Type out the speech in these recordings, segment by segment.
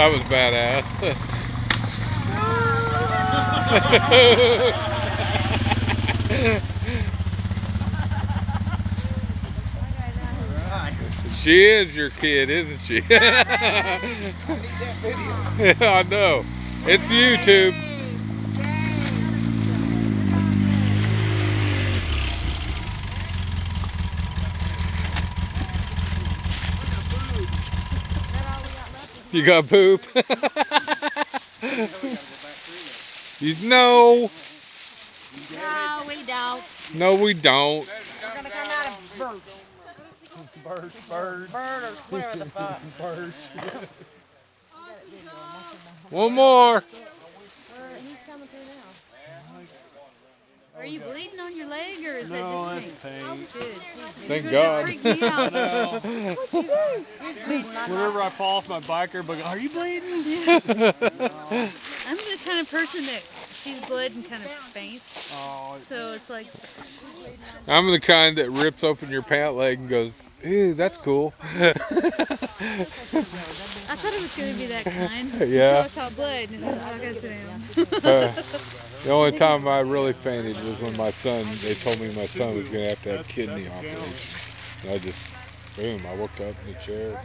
That was badass. She is your kid, isn't she? I need that video. Yeah, I know. It's YouTube. You got poop? You know. No, we don't. No, we don't. We're gonna come out of birds. Bird or whatever the fuck. Bird. One more. He's coming through now. Are you bleeding on your leg or is No, that that's just pain. Oh, good. Thank You're God. gonna freak me out. Whenever I fall off my bike, everybody goes, "Are you bleeding?" I'm the kind of person that sees blood and kind of faints. Oh, So it's like, I'm the kind that rips open your pant leg and goes, "Ew, that's cool." I thought it was going to be that kind. Yeah. So I saw blood and I got to sit The only time I really fainted was when they told me my son was going to have kidney operation. And I just, boom, I woke up in the chair.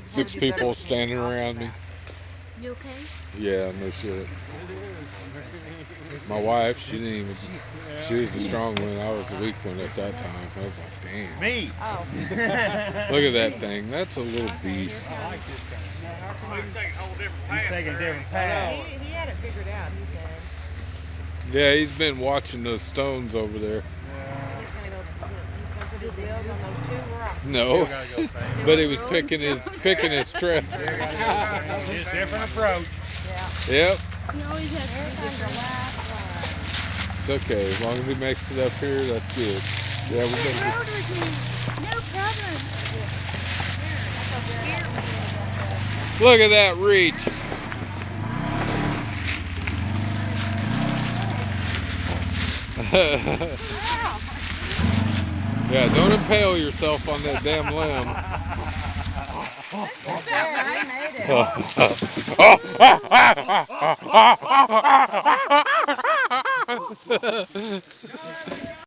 6 people standing around me. You okay? Yeah, no shit. My wife, she was the strong one. I was the weak one at that time. I was like, damn. me. Oh. Look at that thing. That's a little beast. He's taking a different path. He had it figured out, he said. Yeah, he's been watching those stones over there. He's going to put his bills on those 2 rocks. No, but he was picking his trail. Just different approach. Yep, He always has to be different. it's okay. As long as he makes it up here, that's good. Yeah, we're gonna Road with me. No problem. look at that reach. Yeah, don't impale yourself on that damn limb. I made it.